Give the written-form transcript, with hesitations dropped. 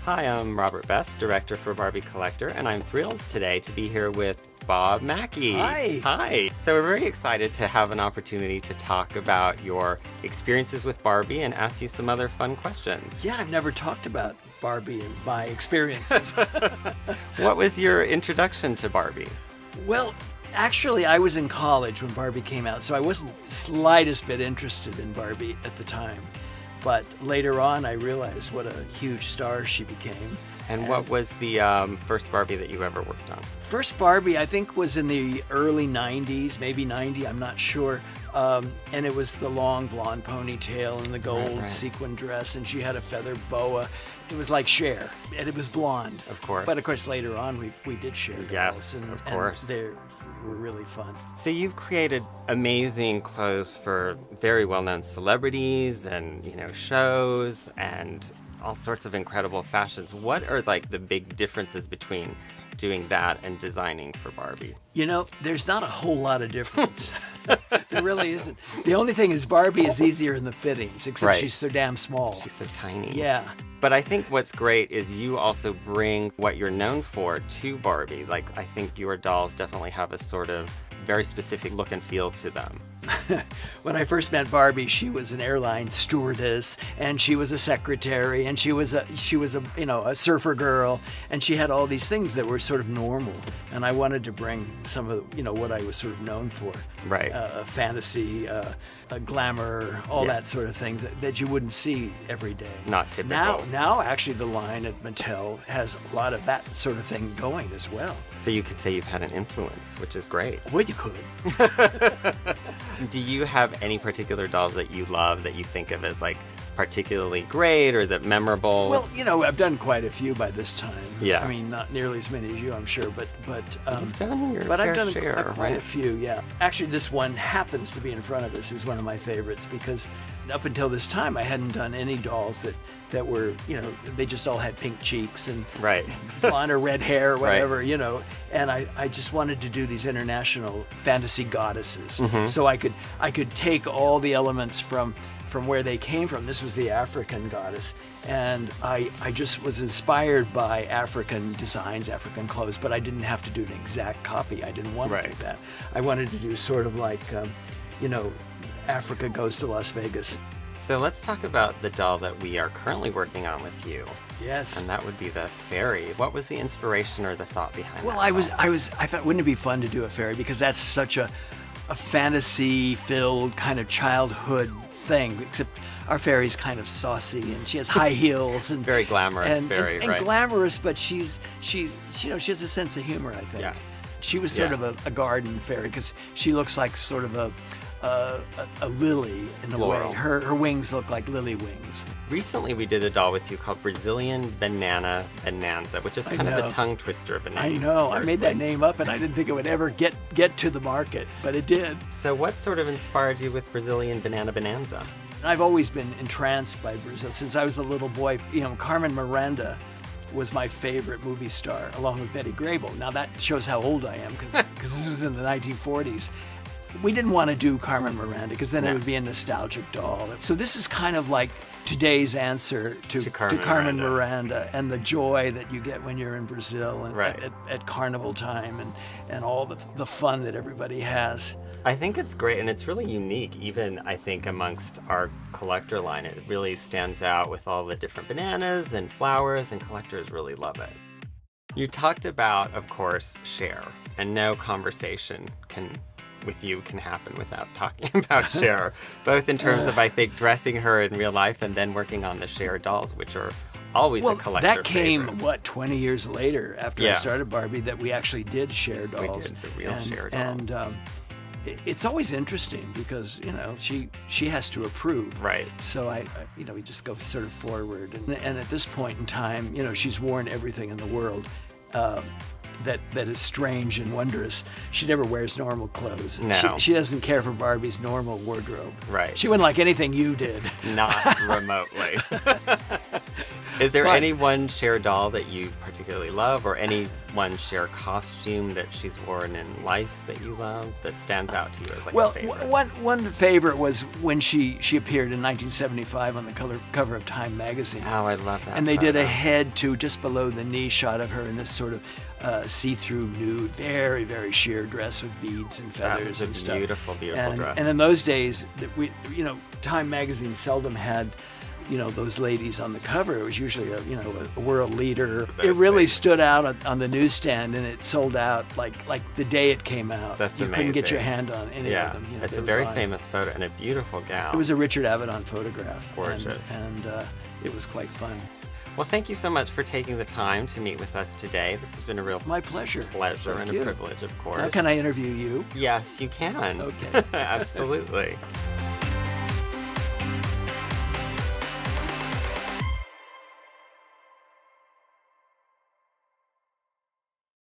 Hi, I'm Robert Best, director for Barbie Collector, and I'm thrilled today to be here with Bob Mackie. Hi. Hi. So we're very excited to have an opportunity to talk about your experiences with Barbie and ask you some other fun questions. Yeah, I've never talked about Barbie and my experiences. What was your introduction to Barbie? Well, actually, I was in college when Barbie came out, so I wasn't the slightest bit interested in Barbie at the time. But later on, I realized what a huge star she became. And what was the first Barbie that you ever worked on? First Barbie, I think, was in the early 90s, maybe 90, I'm not sure. And it was the long blonde ponytail and the gold sequin dress, and she had a feather boa. It was like Cher, and it was blonde. Of course. But of course, later on, we did Cher dolls. Yes, and, of course. And they were really fun. So you've created amazing clothes for very well-known celebrities and, shows and all sorts of incredible fashions. What are like the big differences between doing that and designing for Barbie? There's not a whole lot of difference. There really isn't. The only thing is Barbie is easier in the fittings, except she's so damn small. She's so tiny. Yeah. But I think what's great is you also bring what you're known for to Barbie. Like, I think your dolls definitely have a sort of very specific look and feel to them. When I first met Barbie, she was an airline stewardess, and she was a secretary, and she was a surfer girl, and she had all these things that were sort of normal. And I wanted to bring some of what I was sort of known for, right? Fantasy, glamour, all that sort of thing that you wouldn't see every day. Not typical. Now, actually, the line at Mattel has a lot of that sort of thing going as well. So you could say you've had an influence, which is great. Well, you could. Do you have any particular dolls that you love that you think of as like particularly great or that memorable? Well, I've done quite a few by this time. Yeah. I mean, not nearly as many as you, I'm sure, but You've done your I've fair done share, quite a few. Yeah. Actually, this one happens to be in front of us is one of my favorites because up until this time, I hadn't done any dolls that were, they just all had pink cheeks and blonde or red hair or whatever, and I just wanted to do these international fantasy goddesses. Mm-hmm. So I could take all the elements from where they came from. This was the African goddess, and I just was inspired by African designs, African clothes, but I didn't have to do an exact copy. I didn't want to do that. I wanted to do sort of like, Africa Goes to Las Vegas. So let's talk about the doll that we are currently working on with you. Yes. And that would be the fairy. What was the inspiration or the thought behind that? I thought, wouldn't it be fun to do a fairy? Because that's such a fantasy-filled kind of childhood thing, except our fairy's kind of saucy and she has high heels and very glamorous fairy, and glamorous, but she has a sense of humor, I think. Yes. She was sort of a garden fairy because she looks like sort of a lily in a way. Her wings look like lily wings. Recently we did a doll with you called Brazilian Banana Bonanza, which is kind of a tongue twister of a name. I know. I made that name up and I didn't think it would ever get to the market, but it did. So what sort of inspired you with Brazilian Banana Bonanza? I've always been entranced by Brazil since I was a little boy. Carmen Miranda was my favorite movie star, along with Betty Grable. Now that shows how old I am, because this was in the 1940s. We didn't want to do Carmen Miranda, because then it would be a nostalgic doll. So this is kind of like today's answer to Carmen Miranda and the joy that you get when you're in Brazil and at carnival time and all the fun that everybody has. I think it's great, and it's really unique, even, I think, amongst our collector line. It really stands out with all the different bananas and flowers, and collectors really love it. You talked about, of course, Cher, and no conversation with you can happen without talking about Cher, both in terms of, I think, dressing her in real life and then working on the Cher dolls, which are always a collector that came, favorite. 20 years later after I started Barbie that we actually did Cher dolls. We did the real Cher dolls. And it's always interesting because, she has to approve. Right. So we just go sort of forward. And at this point in time, she's worn everything in the world. That is strange and wondrous. She never wears normal clothes. No. She doesn't care for Barbie's normal wardrobe. Right. She wouldn't like anything you did. Not remotely. Is there But- any one Cher doll that you particularly love, or any one Cher costume that she's worn in life that you love that stands out to you as like Well, a favorite? one favorite was when she appeared in 1975 on the cover of Time magazine. Oh, I love that. And they did a photo. head to just below the knee shot of her in this sort of see-through nude, very, very sheer dress with beads and feathers was a and stuff. beautiful, beautiful dress. And in those days, Time magazine seldom had, those ladies on the cover. It was usually a world leader. It really stood out on the newsstand, and it sold out like the day it came out. That's you couldn't get amazing. your hand on any of them. It's they a were very gone. famous photo and a beautiful gown. It was a Richard Avedon photograph. Gorgeous. And it was quite fun. Well, thank you so much for taking the time to meet with us today. This has been a real My pleasure. pleasure Thank and you. a privilege, of course. Now can I interview you? Yes, you can. Okay. Absolutely.